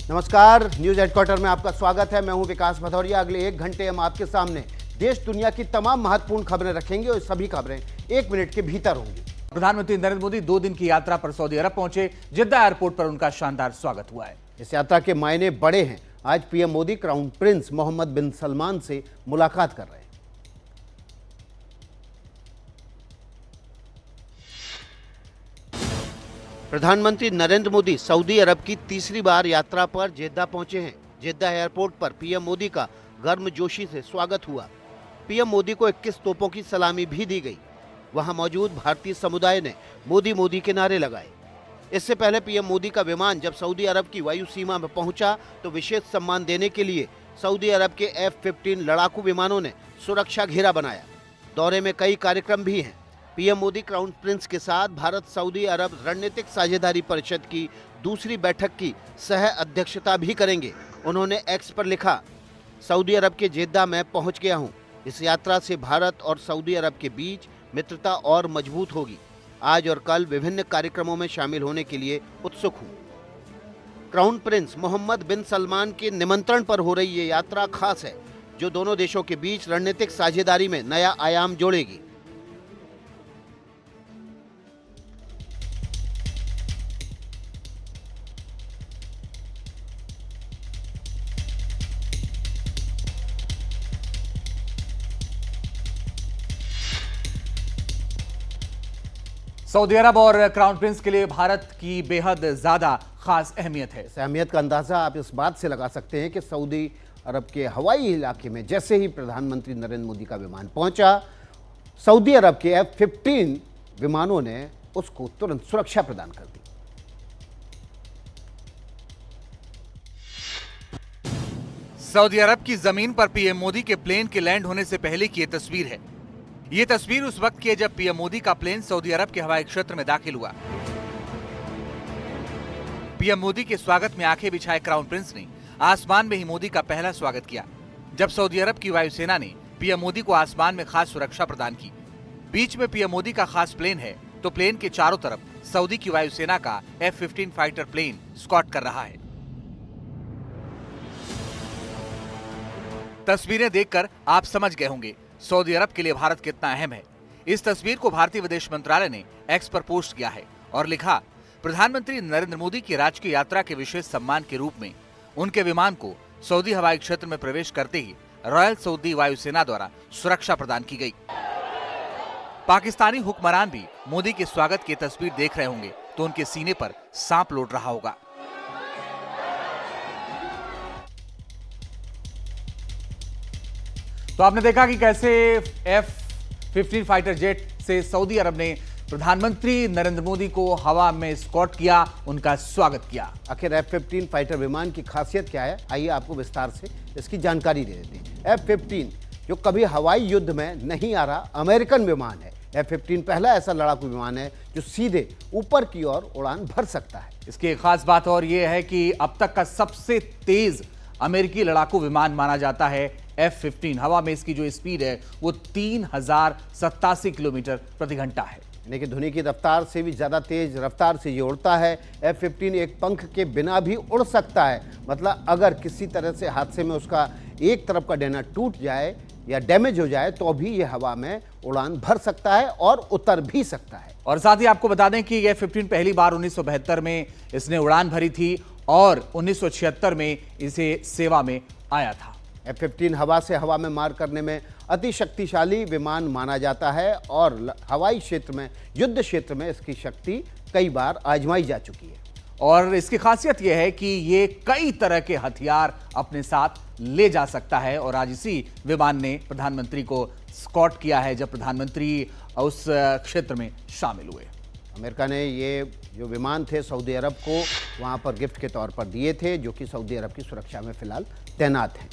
नमस्कार, news headquarter में आपका स्वागत है। मैं हूं विकास भदौरिया। अगले 1 घंटे हम आपके सामने देश दुनिया की तमाम महत्वपूर्ण खबरें रखेंगे और सभी खबरें 1 मिनट के भीतर होंगी। प्रधानमंत्री नरेंद्र मोदी 2 दिन की यात्रा पर सऊदी अरब पहुंचे। जिद्दा एयरपोर्ट पर उनका शानदार स्वागत हुआ है। इस यात्रा के मायने बड़े हैं। आज PM Modi crown prince Mohammed bin Salman से मुलाकात कर रहे हैं। प्रधानमंत्री नरेंद्र मोदी सऊदी अरब की तीसरी बार यात्रा पर जेद्दा पहुंचे हैं। जेद्दा एयरपोर्ट पर पीएम मोदी का गर्मजोशी से स्वागत हुआ। पीएम मोदी को 21 तोपों की सलामी भी दी गई। वहां मौजूद भारतीय समुदाय ने मोदी मोदी के नारे लगाए। इससे पहले पीएम मोदी का विमान जब सऊदी अरब की वायु सीमा में पहुंचा तो विशेष सम्मान देने के लिए सऊदी अरब के F-15 लड़ाकू विमानों ने सुरक्षा घेरा बनाया। दौरे में कई कार्यक्रम भी हैं। पीएम मोदी क्राउन प्रिंस के साथ भारत सऊदी अरब रणनीतिक साझेदारी परिषद की दूसरी बैठक की सह अध्यक्षता भी करेंगे। उन्होंने एक्स पर लिखा, सऊदी अरब के जेद्दा में पहुंच गया हूं। इस यात्रा से भारत और सऊदी अरब के बीच मित्रता और मजबूत होगी। आज और कल विभिन्न कार्यक्रमों में शामिल होने के लिए उत्सुक हूं। Crown prince Mohammed bin Salman के निमंत्रण पर हो रही ये यात्रा खास है, जो दोनों देशों के बीच रणनीतिक साझेदारी में नया आयाम जोड़ेगी। सऊदी अरब और क्राउन प्रिंस के लिए भारत की बेहद ज्यादा खास अहमियत है। इस अहमियत का अंदाजा आप इस बात से लगा सकते हैं कि सऊदी अरब के हवाई इलाके में जैसे ही प्रधानमंत्री नरेंद्र मोदी का विमान पहुंचा, सऊदी अरब के F-15 विमानों ने उसको तुरंत सुरक्षा प्रदान कर दी। सऊदी अरब की जमीन पर पीएम मोदी के प्लेन के लैंड होने से पहले की यह तस्वीर है। ये तस्वीर उस वक्त की है जब पीएम मोदी का प्लेन सऊदी अरब के हवाई क्षेत्र में दाखिल हुआ। पीएम मोदी के स्वागत में आंखें बिछाए क्राउन प्रिंस ने आसमान में ही मोदी का पहला स्वागत किया। जब सऊदी अरब की वायुसेना ने पीएम मोदी को आसमान में खास सुरक्षा प्रदान की। बीच में पीएम मोदी का खास प्लेन है तो प्लेन के चारों तरफ सऊदी की वायुसेना का F-15 फाइटर प्लेन स्कॉट कर रहा है। तस्वीरें देखकर आप समझ गए होंगे सऊदी अरब के लिए भारत कितना अहम है। इस तस्वीर को भारतीय विदेश मंत्रालय ने एक्स पर पोस्ट किया है और लिखा, प्रधानमंत्री नरेंद्र मोदी की राजकीय यात्रा के विशेष सम्मान के रूप में उनके विमान को सऊदी हवाई क्षेत्र में प्रवेश करते ही रॉयल सऊदी वायुसेना द्वारा सुरक्षा प्रदान की गई। पाकिस्तानी हुक्मरान भी मोदी के स्वागत की तस्वीर देख रहे होंगे तो उनके सीने पर सांप लौट रहा होगा। तो आपने देखा कि कैसे F-15 फाइटर जेट से सऊदी अरब ने प्रधानमंत्री नरेंद्र मोदी को हवा में स्कॉट किया, उनका स्वागत किया। आखिर F-15 फाइटर विमान की खासियत क्या है, आइए आपको विस्तार से इसकी जानकारी दे देते हैं। F-15 जो कभी हवाई युद्ध में नहीं आ रहा अमेरिकन विमान है। F-15 पहला ऐसा लड़ाकू विमान है जो सीधे ऊपर की ओर उड़ान भर सकता है। इसकी एक खास बात और यह है कि अब तक का सबसे तेज अमेरिकी लड़ाकू विमान माना जाता है F-15। हवा में इसकी जो स्पीड है वो 3087 किलोमीटर प्रति घंटा है, यानी कि ध्वनि की रफ्तार से भी ज्यादा तेज रफ्तार से ये उड़ता है। F-15 एक पंख के बिना भी उड़ सकता है। मतलब अगर किसी तरह से हादसे में उसका एक तरफ का डेना टूट जाए या डैमेज हो जाए तो भी ये हवा में उड़ान भर सकता है और उतर भी सकता है। और साथ ही आपको बता दें कि ये F-15 पहली बार 1972 में इसने उड़ान भरी थी और 1976 में इसे सेवा में आया था। F-15 हवा से हवा में मार करने में अति शक्तिशाली विमान माना जाता है और हवाई क्षेत्र में, युद्ध क्षेत्र में इसकी शक्ति कई बार आजमाई जा चुकी है। और इसकी खासियत यह है कि ये कई तरह के हथियार अपने साथ ले जा सकता है और आज इसी विमान ने प्रधानमंत्री को स्कॉट किया है जब प्रधानमंत्री उस क्षेत्र में शामिल हुए। अमेरिका ने ये जो विमान थे सऊदी अरब को वहां पर गिफ्ट के तौर पर दिए थे, जो कि सऊदी अरब की सुरक्षा में फिलहाल तैनात हैं।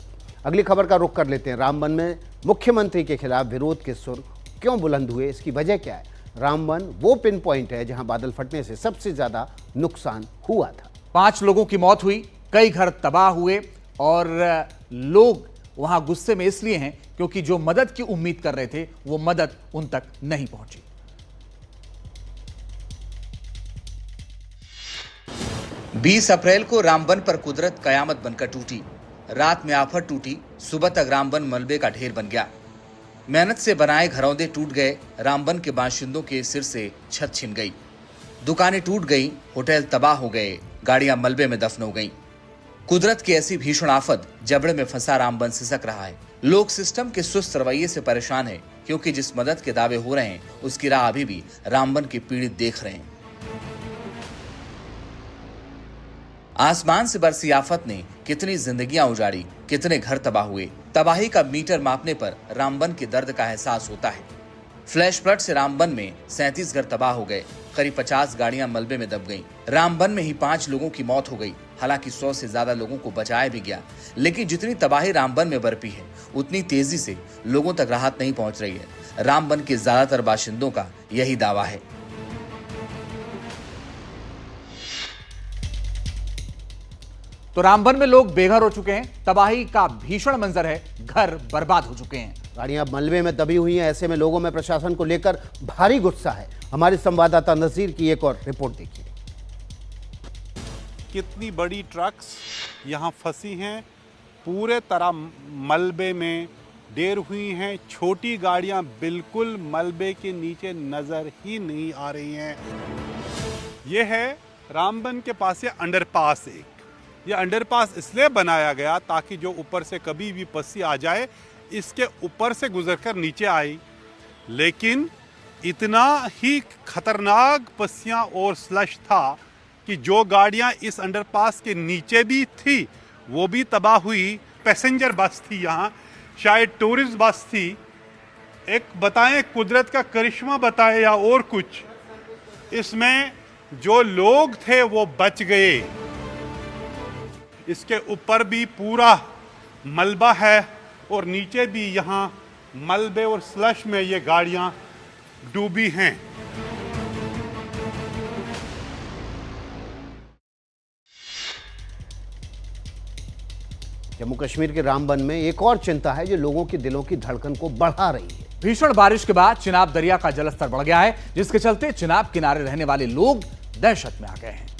अगली खबर का रुख कर लेते हैं। रामबन में मुख्यमंत्री के खिलाफ विरोध के सुर क्यों बुलंद हुए, इसकी वजह क्या है? रामबन वो पिन पॉइंट है जहां बादल फटने से सबसे ज्यादा नुकसान हुआ था। 5 लोगों की मौत हुई, कई घर तबाह हुए और लोग वहां गुस्से में इसलिए हैं क्योंकि जो मदद की उम्मीद कर रहे थे वो मदद उन तक नहीं पहुंची। 20 अप्रैल को रामबन पर कुदरत कयामत बनकर टूटी। रात में आफत टूटी, सुबह तक रामबन मलबे का ढेर बन गया। मेहनत से बनाए घरौंदे टूट गए, रामबन के बाशिंदों के सिर से छत छिन गई। दुकानें टूट गई, होटल तबाह हो गए, गाड़ियां मलबे में दफन हो गईं। कुदरत की ऐसी भीषण आफत जबड़े में फंसा रामबन सिसक रहा है। लोग सिस्टम के सुस्त रवैये से परेशान हैं, क्योंकि जिस मदद के दावे हो रहे हैं उसकी राह अभी भी रामबन के पीड़ित देख रहे हैं। आसमान से बरसी आफत ने कितनी जिंदगियां उजाड़ी, कितने घर तबाह हुए। तबाही का मीटर मापने पर रामबन के दर्द का एहसास होता है। फ्लैश फ्लड से रामबन में 37 घर तबाह हो गए, करीब 50 गाड़ियां मलबे में दब गईं। रामबन में ही 5 लोगों की मौत हो गई। हालांकि 100 से ज्यादा लोगों को बचाया भी गया, लेकिन जितनी तबाही रामबन में बरपी है उतनी तेजी से लोगों तक राहत नहीं पहुंच रही है। रामबन के ज्यादातर बाशिंदों का यही दावा है। तो रामबन में लोग बेघर हो चुके हैं, तबाही का भीषण मंजर है, घर बर्बाद हो चुके हैं। गाड़ियां मलबे में दबी हुई हैं। ऐसे में लोगों में प्रशासन को लेकर भारी गुस्सा है। हमारे संवाददाता नजीर की एक और रिपोर्ट देखिए। कितनी बड़ी ट्रक्स यहाँ फंसी हैं, पूरे तरह मलबे में ढेर हुई हैं। छोटी गाड़ियाँ बिल्कुल मलबे के नीचे नज़र ही नहीं आ रही हैं। ये है रामबन के पास ये अंडरपास। ये अंडरपास इसलिए बनाया गया ताकि जो ऊपर से कभी भी पस्सी आ जाए इसके ऊपर से गुजरकर नीचे आई, लेकिन इतना ही खतरनाक पस्सियाँ और स्लश था कि जो गाड़ियाँ इस अंडरपास के नीचे भी थी वो भी तबाह हुई। पैसेंजर बस थी, यहाँ शायद टूरिस्ट बस थी। एक बताएं कुदरत का करिश्मा बताएं या और कुछ, इसमें जो लोग थे वो बच गए। इसके ऊपर भी पूरा मलबा है और नीचे भी यहाँ मलबे और स्लश में ये गाड़ियाँ डूबी हैं। जम्मू कश्मीर के रामबन में एक और चिंता है जो लोगों के दिलों की धड़कन को बढ़ा रही है। भीषण बारिश के बाद चिनाब दरिया का जलस्तर बढ़ गया है, जिसके चलते चिनाब किनारे रहने वाले लोग दहशत में आ गए हैं।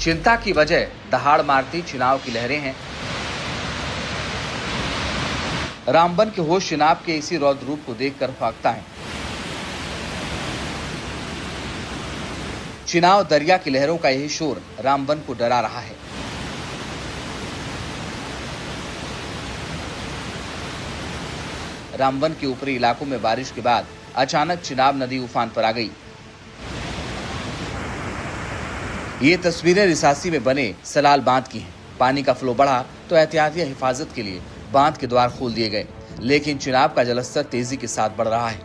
चिंता की वजह दहाड़ मारती चिनाब की लहरें हैं। रामबन के होश चिनाब के इसी रौद्र रूप को देखकर फाकता है। चिनाब दरिया की लहरों का यही शोर रामबन को डरा रहा है। रामबन के ऊपरी इलाकों में बारिश के बाद अचानक चिनाब नदी उफान पर आ गई। ये तस्वीरें रिसासी में बने सलाल बांध की हैं। पानी का फ्लो बढ़ा तो एहतियाती हिफाजत के लिए बांध के द्वार खोल दिए गए, लेकिन चिनाब का जलस्तर तेजी के साथ बढ़ रहा है।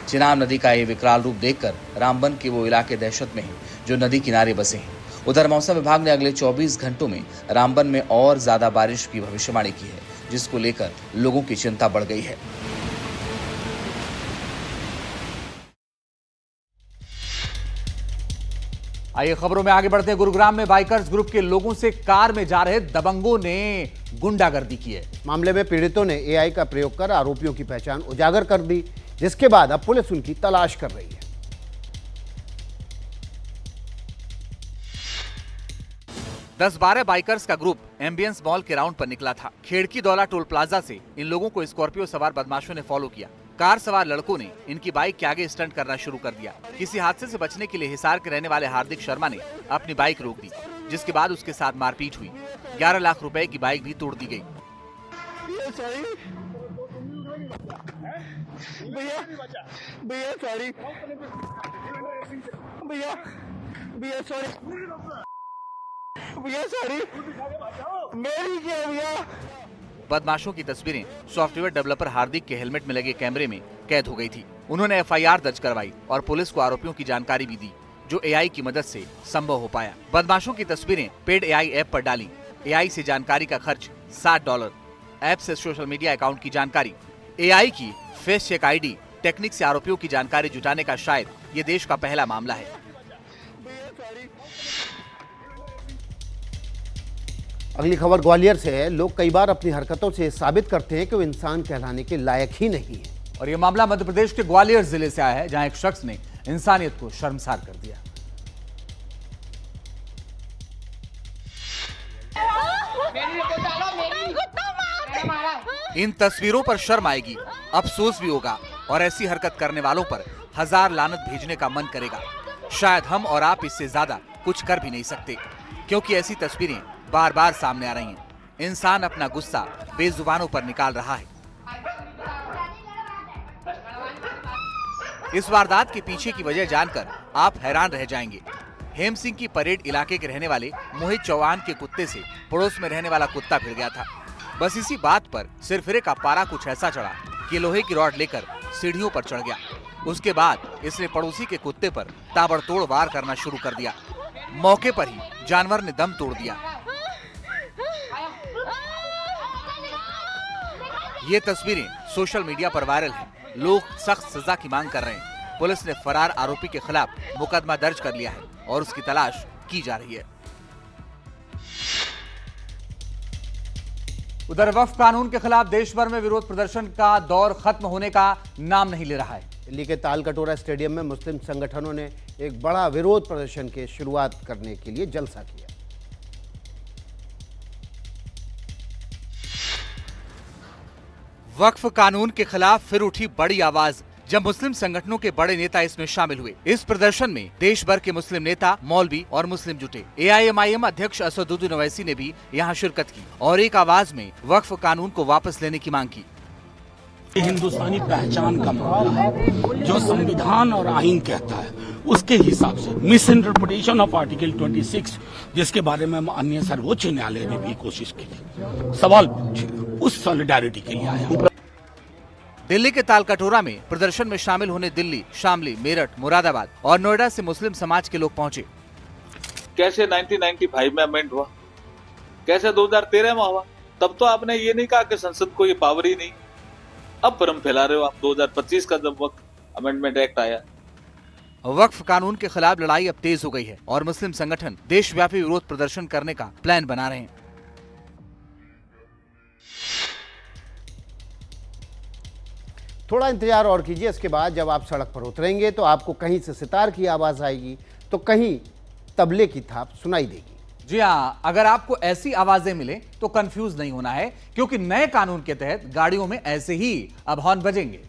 चिनाब नदी का ये विकराल रूप देखकर रामबन के वो इलाके दहशत में हैं जो नदी किनारे बसे हैं। उधर मौसम विभाग ने अगले 24 घंटों में रामबन में और ज्यादा बारिश की भविष्यवाणी की है, जिसको लेकर लोगों की चिंता बढ़ गई है। आइए खबरों में आगे बढ़ते हैं। गुरुग्राम में बाइकर्स ग्रुप के लोगों से कार में जा रहे दबंगों ने गुंडागर्दी की है। मामले में पीड़ितों ने एआई का प्रयोग कर आरोपियों की पहचान उजागर कर दी, जिसके बाद अब पुलिस उनकी तलाश कर रही है। दस 12 बाइकर्स का ग्रुप एम्बियंस मॉल के राउंड पर निकला था। खेड़की दौला टोल प्लाजा से इन लोगों को स्कॉर्पियो सवार बदमाशों ने फॉलो किया। कार सवार लड़कों ने इनकी बाइक के आगे स्टंट करना शुरू कर दिया। किसी हादसे से बचने के लिए हिसार के रहने वाले हार्दिक शर्मा ने अपनी बाइक रोक दी, जिसके बाद उसके साथ मारपीट हुई। 11 लाख रुपए की बाइक भी तोड़ दी गई। बदमाशों की तस्वीरें सॉफ्टवेयर डेवलपर हार्दिक के हेलमेट में लगे कैमरे में कैद हो गई थी। उन्होंने एफआईआर दर्ज करवाई और पुलिस को आरोपियों की जानकारी भी दी, जो एआई की मदद से संभव हो पाया। बदमाशों की तस्वीरें पेड एआई ऐप पर डाली। एआई से जानकारी का खर्च $60। ऐप से सोशल मीडिया अकाउंट की जानकारी, एआई की फेस चेक आईडी टेक्निक से आरोपियों की जानकारी जुटाने का शायद ये देश का पहला मामला है। अगली खबर ग्वालियर से है। लोग कई बार अपनी हरकतों से साबित करते हैं कि वो इंसान कहलाने के लायक ही नहीं है। और यह मामला मध्य प्रदेश के ग्वालियर जिले से आया है, जहां एक शख्स ने इंसानियत को शर्मसार कर दिया। इन तस्वीरों पर शर्म आएगी, अफसोस भी होगा और ऐसी हरकत करने वालों पर हजार लानत भेजने का मन करेगा। शायद हम और आप इससे ज्यादा कुछ कर भी नहीं सकते, क्योंकि ऐसी तस्वीरें बार बार सामने आ रही हैं। इंसान अपना गुस्सा बेजुबानों पर निकाल रहा है। इस वारदात के पीछे की वजह जानकर आप हैरान रह जाएंगे। हेम सिंह की परेड इलाके के रहने वाले मोहित चौहान के कुत्ते से पड़ोस में रहने वाला कुत्ता भिड़ गया था। बस इसी बात पर सिरफिरे का पारा कुछ ऐसा चढ़ा कि लोहे की रॉड लेकर सीढ़ियों पर चढ़ गया। उसके बाद इसने पड़ोसी के कुत्ते पर ताबड़तोड़ वार करना शुरू कर दिया। मौके पर ही जानवर ने दम तोड़ दिया। ये तस्वीरें सोशल मीडिया पर वायरल हैं। लोग सख्त सजा की मांग कर रहे हैं। पुलिस ने फरार आरोपी के खिलाफ मुकदमा दर्ज कर लिया है और उसकी तलाश की जा रही है। उधर वक्फ कानून के खिलाफ देश भर में विरोध प्रदर्शन का दौर खत्म होने का नाम नहीं ले रहा है। दिल्ली के तालकटोरा स्टेडियम में मुस्लिम संगठनों ने एक बड़ा विरोध प्रदर्शन की शुरुआत करने के लिए जलसा किया। वक्फ कानून के खिलाफ फिर उठी बड़ी आवाज जब मुस्लिम संगठनों के बड़े नेता इसमें शामिल हुए। इस प्रदर्शन में देश भर के मुस्लिम नेता, मौलवी और मुस्लिम जुटे। AIMIM अध्यक्ष असदुद्दीन ओवैसी ने भी यहाँ शिरकत की और एक आवाज में वक्फ कानून को वापस लेने की मांग की। हिंदुस्तानी पहचान का मामला है, जो संविधान और आईन कहता है उसके हिसाब से मिस इंटरप्रिटेशन ऑफ आर्टिकल 26, जिसके बारे में माननीय सर्वोच्च न्यायालय ने भी कोशिश की थी, सवाल पूछे, उस सॉलिडारिटी के लिए आया। दिल्ली के तालकटोरा में प्रदर्शन में शामिल होने दिल्ली, शामली, मेरठ, मुरादाबाद और नोएडा से मुस्लिम समाज के लोग पहुंचे। कैसे 1995 में अमेंड हुआ, कैसे 2013 में हुआ? तब तो आपने ये नहीं कहा कि संसद को ये पावर ही नहीं। अब भ्रम फैला रहे हो आप 2025 का जब वक्त अमेंडमेंट एक्ट आया। वक्फ कानून के खिलाफ लड़ाई अब तेज हो गई है और मुस्लिम संगठन देशव्यापी विरोध प्रदर्शन करने का प्लान बना रहे हैं। थोड़ा इंतजार और कीजिए, इसके बाद जब आप सड़क पर उतरेंगे तो आपको कहीं से सितार की आवाज आएगी तो कहीं तबले की थाप सुनाई देगी। जी हाँ, अगर आपको ऐसी आवाजें मिले तो कंफ्यूज नहीं होना है, क्योंकि नए कानून के तहत गाड़ियों में ऐसे ही अब हॉर्न बजेंगे।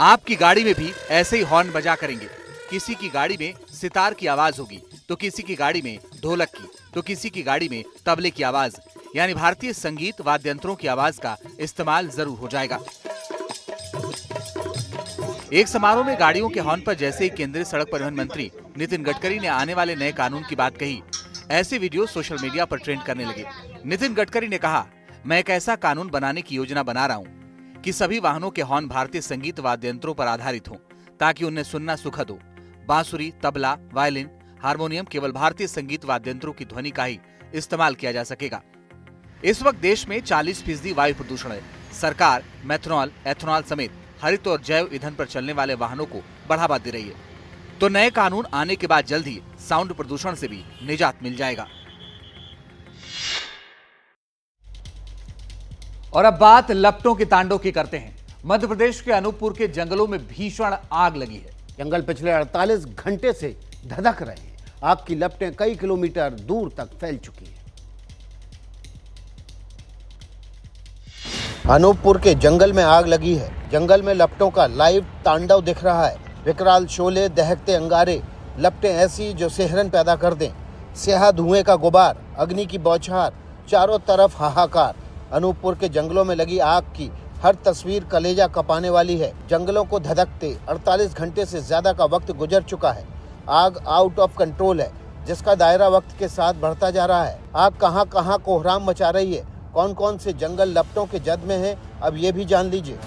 आपकी गाड़ी में भी ऐसे ही हॉर्न बजा करेंगे। किसी की गाड़ी में सितार की आवाज होगी तो किसी की गाड़ी में ढोलक की, तो किसी की गाड़ी में तबले की आवाज, यानी भारतीय संगीत वाद्य यंत्रों की आवाज का इस्तेमाल जरूर हो जाएगा। एक समारोह में गाड़ियों के हॉर्न पर जैसे ही केंद्रीय सड़क परिवहन मंत्री नितिन गडकरी ने आने वाले नए कानून की बात कही, ऐसे वीडियो सोशल मीडिया पर ट्रेंड करने लगे। नितिन गडकरी ने कहा, मैं एक ऐसा कानून बनाने की योजना बना रहा हूँ कि सभी वाहनों के हॉर्न भारतीय संगीत वाद्य यंत्रों पर आधारित हों, ताकि उन्हें सुनना सुखद हो। बांसुरी, तबला, वायलिन, हारमोनियम केवल भारतीय संगीत वाद्य यंत्रों की ध्वनि का ही इस्तेमाल किया जा सकेगा। इस वक्त देश में 40% वायु प्रदूषण है। सरकार मेथनॉल, एथनॉल समेत हरित और जैव ईंधन पर चलने वाले वाहनों को बढ़ावा दे रही है, तो नए कानून आने के बाद जल्द ही साउंड प्रदूषण से भी निजात मिल जाएगा। और अब बात लपटों के तांडव की करते हैं। मध्य प्रदेश के अनूपपुर के जंगलों में भीषण आग लगी है। जंगल पिछले 48 घंटे से धधक रहे हैं। आग की लपटें कई किलोमीटर दूर तक फैल चुकी हैं। अनूपपुर के जंगल में आग लगी है। जंगल में लपटों का लाइव तांडव दिख रहा है। विकराल शोले, दहकते अंगारे, लपटें ऐसी जो सिहरन पैदा कर दें। स्याह धुएं का गुबार, अग्नि की बौछार, चारों तरफ हाहाकार। अनूपपुर के जंगलों में लगी आग की हर तस्वीर कलेजा कपाने वाली है। जंगलों को धधकते 48 घंटे से ज्यादा का वक्त गुजर चुका है। आग आउट ऑफ कंट्रोल है, जिसका दायरा वक्त के साथ बढ़ता जा रहा है। आग कहां कहां कोहराम मचा रही है, कौन कौन से जंगल लपटों के जद में हैं, अब ये भी जान लीजिए।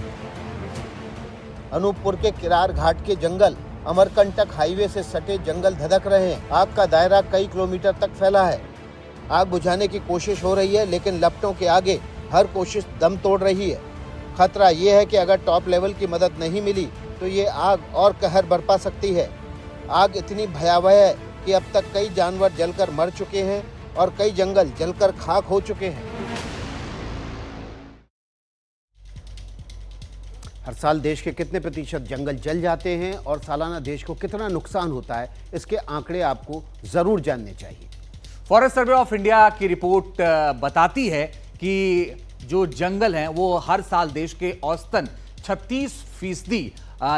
अनूपपुर के किरार घाट के जंगल, अमरकंटक हाईवे से सटे जंगल धधक रहे हैं। आग का दायरा कई किलोमीटर तक फैला है। आग बुझाने की कोशिश हो रही है, लेकिन लपटों के आगे हर कोशिश दम तोड़ रही है। खतरा ये है कि अगर टॉप लेवल की मदद नहीं मिली तो ये आग और कहर बरपा सकती है। आग इतनी भयावह है कि अब तक कई जानवर जलकर मर चुके हैं और कई जंगल जलकर खाक हो चुके हैं। हर साल देश के कितने प्रतिशत जंगल जल जाते हैं और सालाना देश को कितना नुकसान होता है, इसके आंकड़े आपको जरूर जानने चाहिए। फॉरेस्ट सर्वे ऑफ इंडिया की रिपोर्ट बताती है कि जो जंगल हैं वो हर साल देश के औसतन 36%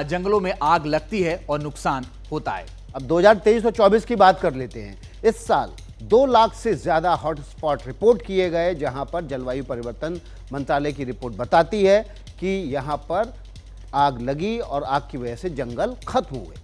जंगलों में आग लगती है और नुकसान होता है। अब 2023 और 24 की बात कर लेते हैं। इस साल 2 लाख से ज्यादा हॉटस्पॉट रिपोर्ट किए गए, जहां पर जलवायु परिवर्तन मंत्रालय की रिपोर्ट बताती है कि यहां पर आग लगी और आग की वजह से जंगल खत्म हुए।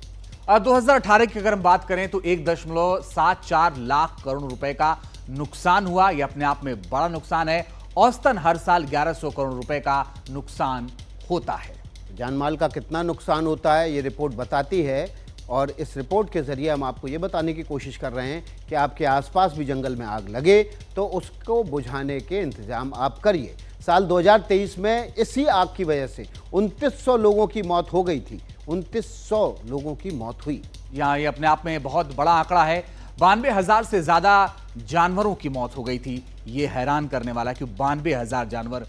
2018 की अगर हम बात करें तो 1.74 लाख करोड़ रुपए का नुकसान हुआ। यह अपने आप में बड़ा नुकसान है। औसतन हर साल 1100 करोड़ रुपए का नुकसान होता है। जानमाल का कितना नुकसान होता है ये रिपोर्ट बताती है, और इस रिपोर्ट के जरिए हम आपको ये बताने की कोशिश कर रहे हैं कि आपके आसपास भी जंगल में आग लगे तो उसको बुझाने के इंतजाम आप करिए। साल 2023 में इसी आग की वजह से 2900 लोगों की मौत हो गई थी। 2900 लोगों की मौत हुई। यहाँ ये अपने आप में बहुत बड़ा आंकड़ा है। 92,000 से ज्यादा जानवरों की मौत हो गई थी। ये हैरान करने वाला कि 92,000 जानवर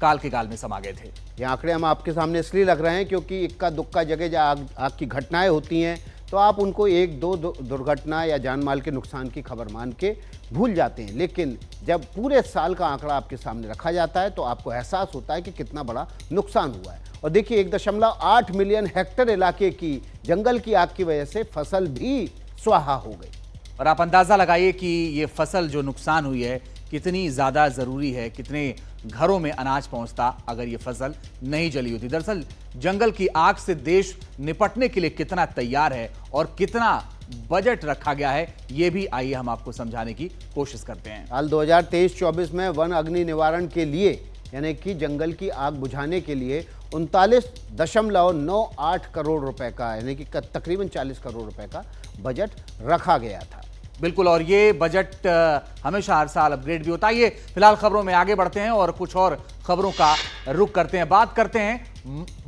काल के गाल में समा गए थे। ये आंकड़े हम आपके सामने इसलिए लग रहे हैं क्योंकि इक्का दुक्का जगह जहाँ आग की घटनाएं होती हैं तो आप उनको एक दो दुर्घटना या जान माल के नुकसान की खबर मान के भूल जाते हैं, लेकिन जब पूरे साल का आंकड़ा आपके सामने रखा जाता है तो आपको एहसास होता है कि कितना बड़ा नुकसान हुआ है। और देखिए 1.8 मिलियन हेक्टेयर इलाके की जंगल की आग की वजह से फसल भी स्वाहा हो गई। और आप अंदाजा लगाइए कि ये फसल जो नुकसान हुई है कितनी ज्यादा जरूरी है, कितने घरों में अनाज पहुंचता अगर ये फसल नहीं जली होती। दरअसल जंगल की आग से देश निपटने के लिए कितना तैयार है और कितना बजट रखा गया है, ये भी आइए हम आपको समझाने की कोशिश करते हैं। साल 2023-24 में वन अग्नि निवारण के लिए यानी कि जंगल की आग बुझाने के लिए 39.98 करोड़ रुपए का यानी कि तकरीबन 40 करोड़ रुपए का बजट रखा गया था। बिल्कुल, और ये बजट हमेशा हर साल अपग्रेड भी होता है। ये फिलहाल खबरों में आगे बढ़ते हैं और कुछ और खबरों का रुख करते हैं। बात करते हैं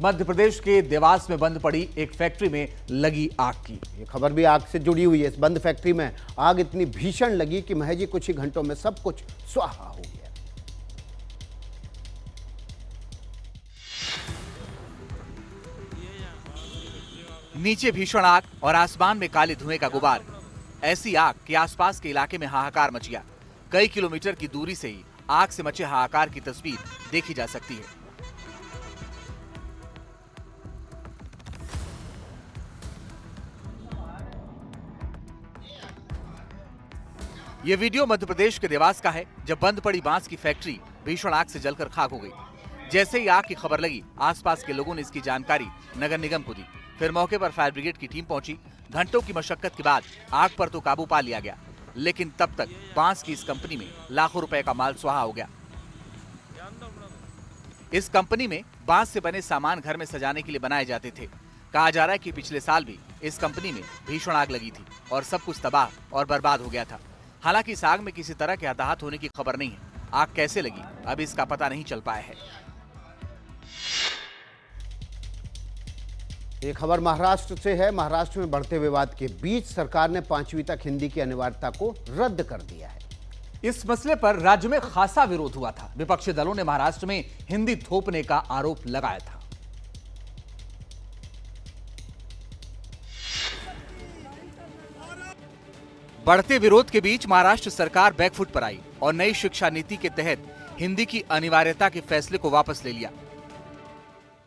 मध्य प्रदेश के देवास में बंद पड़ी एक फैक्ट्री में लगी आग की। ये खबर भी आग से जुड़ी हुई है। इस बंद फैक्ट्री में आग इतनी भीषण लगी कि महज ही कुछ ही घंटों में सब कुछ स्वाहा हो गया। नीचे भीषण आग और आसमान में काले धुएं का गुबार। ऐसी आग के आसपास के इलाके में हाहाकार मच गया। कई किलोमीटर की दूरी से ही आग से मचे हाहाकार की तस्वीर देखी जा सकती है। यह वीडियो मध्य प्रदेश के देवास का है, जब बंद पड़ी बांस की फैक्ट्री भीषण आग से जलकर खाक हो गई। जैसे ही आग की खबर लगी, आसपास के लोगों ने इसकी जानकारी नगर निगम को दी। फिर मौके पर फायर ब्रिगेड की टीम पहुंची। घंटों की मशक्कत के बाद आग पर तो काबू पा लिया गया, लेकिन तब तक बांस की इस कंपनी में लाखों रुपए का माल स्वाहा हो गया। इस कंपनी में बांस से बने सामान घर में सजाने के लिए बनाए जाते थे। कहा जा रहा है कि पिछले साल भी इस कंपनी में भीषण आग लगी थी और सब कुछ तबाह और बर्बाद हो गया था। हालांकि इस आग में किसी तरह के हताहत होने की खबर नहीं है। आग कैसे लगी अभी इसका पता नहीं चल पाया है। ये खबर महाराष्ट्र से है। महाराष्ट्र में बढ़ते विवाद के बीच सरकार ने 5वीं तक हिंदी की अनिवार्यता को रद्द कर दिया है। इस मसले पर राज्य में खासा विरोध हुआ था। विपक्षी दलों ने महाराष्ट्र में हिंदी थोपने का आरोप लगाया था। बढ़ते विरोध के बीच महाराष्ट्र सरकार बैकफुट पर आई और नई शिक्षा नीति के तहत हिंदी की अनिवार्यता के फैसले को वापस ले लिया।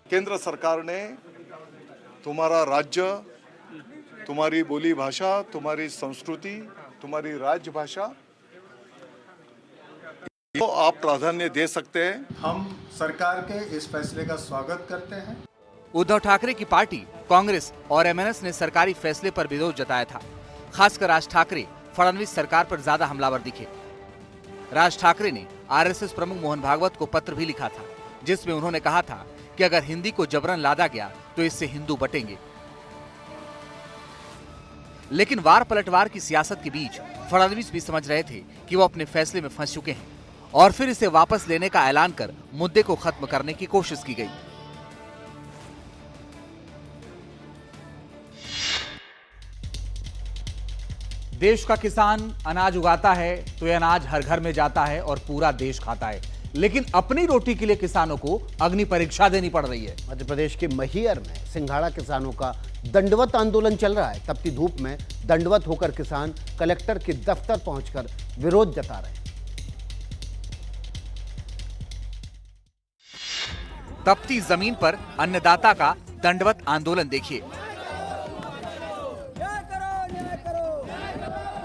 केंद्र सरकार ने तुम्हारा राज्य, तुम्हारी बोली भाषा, तुम्हारी संस्कृति, तुम्हारी राजभाषा को आप प्राधान्य दे सकते हैं। हम सरकार के इस फैसले का स्वागत करते हैं। उद्धव ठाकरे की पार्टी कांग्रेस और एमएनएस ने सरकारी फैसले पर विरोध जताया था। खासकर राज ठाकरे फडणवीस सरकार पर ज्यादा हमलावर दिखे। राज ठाकरे ने आरएसएस प्रमुख मोहन भागवत को पत्र भी लिखा था, जिसमें उन्होंने कहा था कि अगर हिंदी को जबरन लादा गया तो इससे हिंदू बटेंगे। लेकिन वार पलटवार की सियासत के बीच फडणवीस भी समझ रहे थे कि वो अपने फैसले में फंस चुके हैं और फिर इसे वापस लेने का ऐलान कर मुद्दे को खत्म करने की कोशिश की गई। देश का किसान अनाज उगाता है तो यह अनाज हर घर में जाता है और पूरा देश खाता है, लेकिन अपनी रोटी के लिए किसानों को अग्नि परीक्षा देनी पड़ रही है। मध्य प्रदेश के मैहर में सिंघाड़ा किसानों का दंडवत आंदोलन चल रहा है। तपती धूप में दंडवत होकर किसान कलेक्टर के दफ्तर पहुंचकर विरोध जता रहे हैं। तपती जमीन पर अन्नदाता का दंडवत आंदोलन देखिए।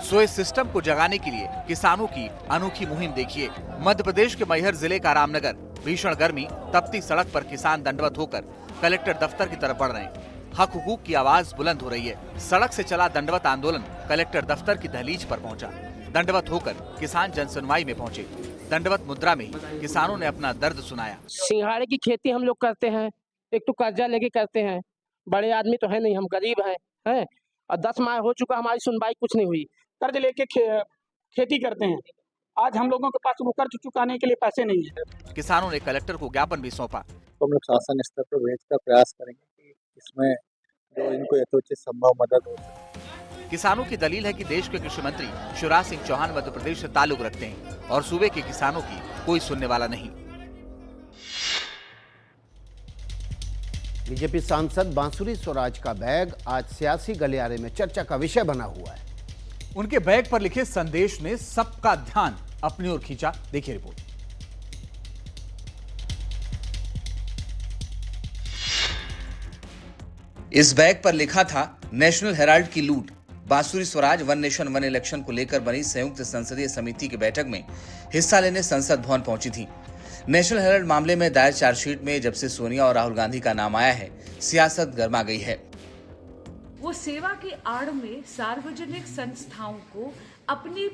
सो इस सिस्टम को जगाने के लिए किसानों की अनोखी मुहिम देखिए। मध्य प्रदेश के मैहर जिले का रामनगर, भीषण गर्मी, तपती सड़क पर किसान दंडवत होकर कलेक्टर दफ्तर की तरफ बढ़ रहे हैं। हक हुकूक की आवाज बुलंद हो रही है। सड़क से चला दंडवत आंदोलन कलेक्टर दफ्तर की दहलीज पर पहुंचा। दंडवत होकर किसान जनसुनवाई में पहुंचे। दंडवत मुद्रा में ही किसानों ने अपना दर्द सुनाया। सिंघाड़े की खेती हम लोग करते हैं, एक तो कर्जा लेके करते हैं, बड़े आदमी तो है नहीं, हम गरीब हैं और 10 माह हो चुका, हमारी सुनवाई कुछ नहीं हुई। कर्ज लेके खेती करते हैं, आज हम लोगों के पास वो कर्ज चुकाने के लिए पैसे नहीं है। किसानों ने कलेक्टर को ज्ञापन भी सौंपा। तो हम लोग शासन स्तर पर भेजकर प्रयास करेंगे कि इसमें जो इनको यथोचित संभव मदद हो सके। किसानों की दलील है कि देश के कृषि मंत्री शिवराज सिंह चौहान मध्य प्रदेश से ताल्लुक रखते हैं और सूबे के किसानों की कोई सुनने वाला नहीं। बीजेपी सांसद बांसुरी स्वराज का बैग आज सियासी गलियारे में चर्चा का विषय बना हुआ है। उनके बैग पर लिखे संदेश ने सबका ध्यान अपनी ओर खींचा। देखिए रिपोर्ट। इस बैग पर लिखा था नेशनल हेराल्ड की लूट। बांसुरी Swaraj one nation one election को लेकर बनी संयुक्त संसदीय समिति की बैठक में हिस्सा लेने संसद भवन पहुंची थी। नेशनल हेराल्ड मामले में दायर चार्जशीट में जब से सोनिया और राहुल गांधी का नाम आया है, सियासत गर्मा गई है। वो सेवा की आड़ में सार्वजनिक संस्थाओं को अपनी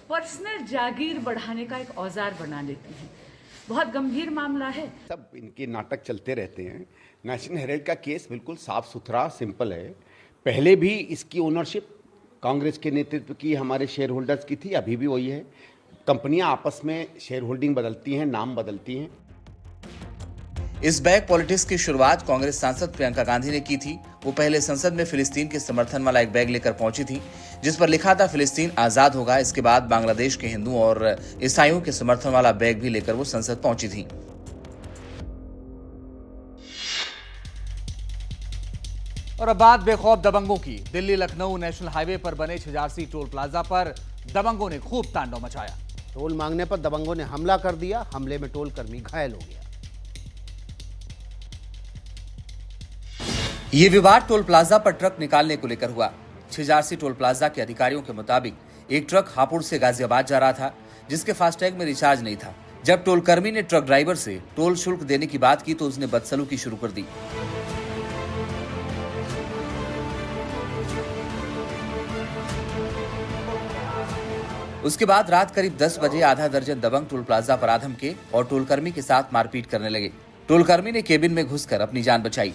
पर्सनल जागीर बढ़ाने का एक औजार बना लेती हैं। बहुत गंभीर मामला है। सब इनके नाटक चलते रहते हैं। नेशनल हेराल्ड का केस बिल्कुल साफ सुथरा सिंपल है। पहले भी इसकी ओनरशिप कांग्रेस के नेतृत्व की हमारे शेयर होल्डर्स की थी, अभी भी वही है। कंपनियां आपस में शेयर होल्डिंग बदलती हैं, नाम बदलती हैं। इस बैग पॉलिटिक्स की शुरुआत कांग्रेस सांसद प्रियंका गांधी ने की थी। वो पहले संसद में फिलिस्तीन के समर्थन वाला एक बैग लेकर पहुंची थी जिस पर लिखा था फिलिस्तीन आजाद होगा। इसके बाद बांग्लादेश के हिंदुओं और ईसाइयों के समर्थन वाला बैग भी लेकर वो संसद पहुंची थी। और अब बात बेखौफ दबंगों की। दिल्ली लखनऊ नेशनल हाईवे पर बने छिजारसी टोल प्लाजा पर दबंगों ने खूब तांडव मचाया। टोल मांगने पर दबंगों ने हमला कर दिया। हमले में टोल कर्मी घायल हो गया। ये विवाद टोल प्लाजा पर ट्रक निकालने को लेकर हुआ। छिजारसी टोल प्लाजा के अधिकारियों के मुताबिक एक ट्रक हापुड़ से गाजियाबाद जा रहा था जिसके फास्टैग में रिचार्ज नहीं था। जब टोल कर्मी ने ट्रक ड्राइवर से टोल शुल्क देने की बात की तो उसने बदसलूकी शुरू कर दी। उसके बाद रात करीब 10 बजे आधा दर्जन दबंग टोल प्लाजा पर आधम के और टोल कर्मी के साथ मारपीट करने लगे। टोल कर्मी ने केबिन में घुसकर अपनी जान बचाई।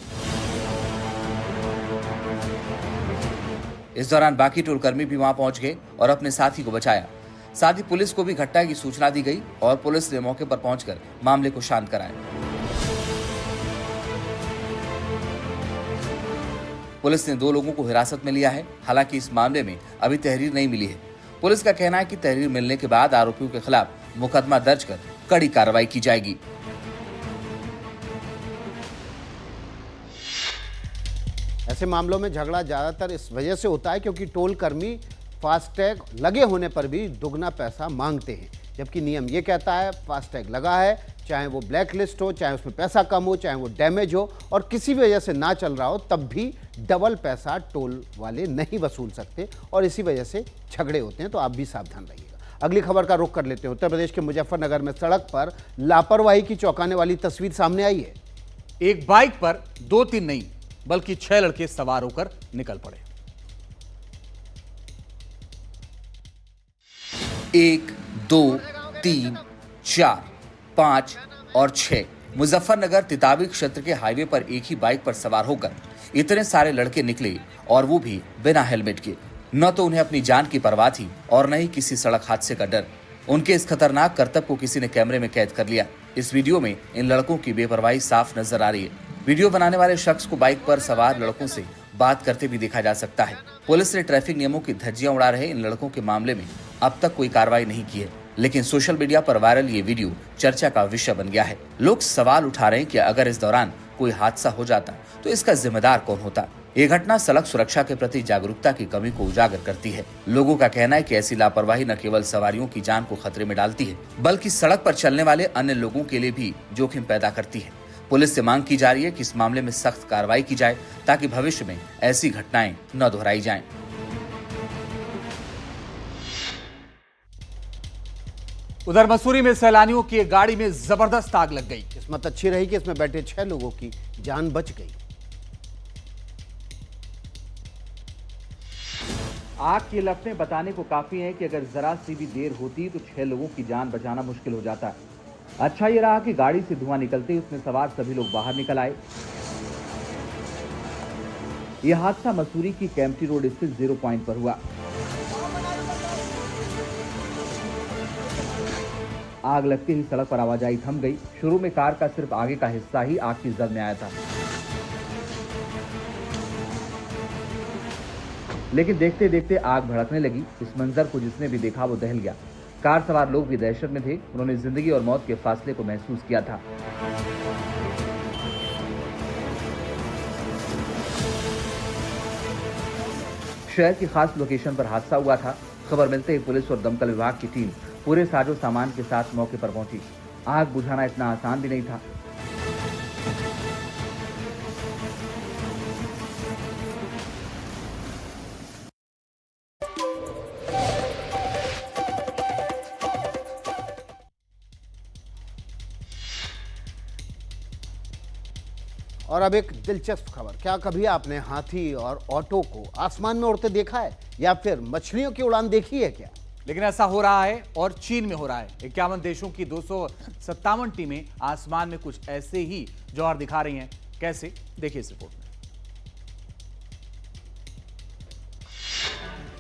इस दौरान बाकी टोल कर्मी भी वहां पहुंच गए और अपने साथी को बचाया। साथ ही पुलिस को भी घटना की सूचना दी गई और पुलिस ने मौके पर पहुंचकर मामले को शांत कराया। पुलिस ने 2 लोगों को हिरासत में लिया है। हालांकि इस मामले में अभी तहरीर नहीं मिली है। पुलिस का कहना है कि तहरीर मिलने के बाद आरोपियों के खिलाफ मुकदमा दर्ज कर कड़ी कार्रवाई की जाएगी। ऐसे मामलों में झगड़ा ज्यादातर इस वजह से होता है क्योंकि टोल कर्मी फास्टैग लगे होने पर भी दुगना पैसा मांगते हैं, जबकि नियम ये कहता है फास्टैग लगा है, चाहे वो ब्लैक लिस्ट हो, चाहे उसमें पैसा कम हो, चाहे वो डैमेज हो और किसी वजह से ना चल रहा हो, तब भी डबल पैसा टोल वाले नहीं वसूल सकते और इसी वजह से झगड़े होते हैं। तो आप भी सावधान रहिएगा। अगली खबर का रुख कर लेते हैं। उत्तर प्रदेश के मुजफ्फरनगर में सड़क पर लापरवाही की चौंकाने वाली तस्वीर सामने आई है। एक बाइक पर 2-3 नहीं बल्कि 6 लड़के सवार होकर निकल पड़े। 1, 2, 3, 4, 5 और 6 मुजफ्फरनगर तितावी क्षेत्र के हाईवे पर एक ही बाइक पर सवार होकर इतने सारे लड़के निकले और वो भी बिना हेलमेट के। न तो उन्हें अपनी जान की परवाह थी और न ही किसी सड़क हादसे का डर। उनके इस खतरनाक करतब को किसी ने कैमरे में कैद कर लिया। इस वीडियो में इन लड़कों की बेपरवाही साफ नजर आ रही है। वीडियो बनाने वाले शख्स को बाइक पर सवार लड़कों से बात करते भी देखा जा सकता है। पुलिस ने ट्रैफिक नियमों की धज्जियां उड़ा रहे इन लड़कों के मामले में अब तक कोई कार्रवाई नहीं की है, लेकिन सोशल मीडिया पर वायरल ये वीडियो चर्चा का विषय बन गया है। लोग सवाल उठा रहे हैं कि अगर इस दौरान कोई हादसा हो जाता तो इसका जिम्मेदार कौन होता। ये घटना सड़क सुरक्षा के प्रति जागरूकता की कमी को उजागर करती है। लोगों का कहना है कि ऐसी लापरवाही न केवल सवारियों की जान को खतरे में डालती है, बल्कि सड़क पर चलने वाले अन्य लोगों के लिए भी जोखिम पैदा करती है। पुलिस से मांग की जा रही है कि इस मामले में सख्त कार्रवाई की जाए ताकि भविष्य में ऐसी घटनाएं न दोहराई जाएं। उधर मसूरी में सैलानियों की एक गाड़ी में जबरदस्त आग लग गई। किस्मत अच्छी रही कि इसमें बैठे 6 लोगों की जान बच गई। आग के लपटें बताने को काफी है कि अगर जरा सी भी देर होती तो 6 लोगों की जान बचाना मुश्किल हो जाता। अच्छा ये रहा कि गाड़ी से धुआं निकलते ही उसमें सवार सभी लोग बाहर निकल आए। यह हादसा मसूरी की केम्प्टी रोड स्थित 0 पॉइंट पर हुआ। आग लगते ही सड़क पर आवाजाही थम गई। शुरू में कार का सिर्फ आगे का हिस्सा ही आग की जद में आया था, लेकिन देखते देखते आग भड़कने लगी। इस मंजर को जिसने भी देखा वो दहल गया। कार सवार लोग भी दहशत में थे। उन्होंने जिंदगी और मौत के फासले को महसूस किया था। शहर की खास लोकेशन पर हादसा हुआ था। खबर मिलते ही पुलिस और दमकल विभाग की टीम पूरे साजो सामान के साथ मौके पर पहुंची। आग बुझाना इतना आसान भी नहीं था। और अब एक दिलचस्प खबर, क्या कभी आपने हाथी और ऑटो को आसमान में उड़ते देखा है या फिर मछलियों की उड़ान देखी है क्या? लेकिन ऐसा हो रहा है और चीन में हो रहा है। 51 देशों की 257 टीमें आसमान में कुछ ऐसे ही जौहर दिखा रही हैं। कैसे, देखिए इस रिपोर्ट में।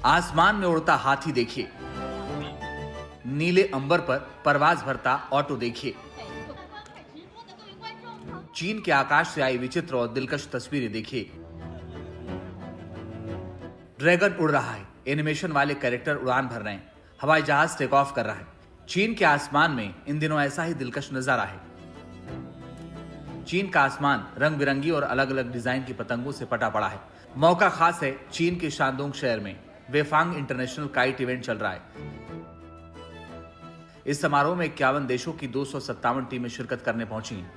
आसमान में उड़ता हाथी देखिए, नीले अंबर पर परवाज भरता ऑटो देखिए, चीन के आकाश से आई विचित्र और दिलकश तस्वीरें देखिए। ड्रैगन उड़ रहा है, एनिमेशन वाले कैरेक्टर उड़ान भर रहे हैं, हवाई जहाज टेक ऑफ कर रहा है। चीन के आसमान में इन दिनों ऐसा ही दिलकश नजारा है। चीन का आसमान रंग बिरंगी और अलग अलग डिजाइन की पतंगों से पटा पड़ा है। मौका खास है, चीन के शानदोंग शहर में वेफांग इंटरनेशनल काइट इवेंट चल रहा है। इस समारोह में 51 देशों की 257 टीमें शिरकत करने पहुंची हैं।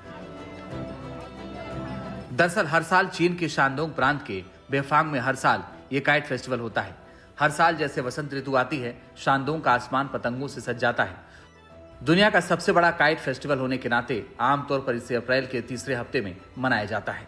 दरअसल हर साल चीन के शानदोंग प्रांत के बेफांग में हर साल ये काइट फेस्टिवल होता है। हर साल जैसे वसंत ऋतु आती है, शानदोंग का आसमान पतंगों से सज जाता है। दुनिया का सबसे बड़ा काइट फेस्टिवल होने के नाते आमतौर पर इसे अप्रैल के तीसरे हफ्ते में मनाया जाता है।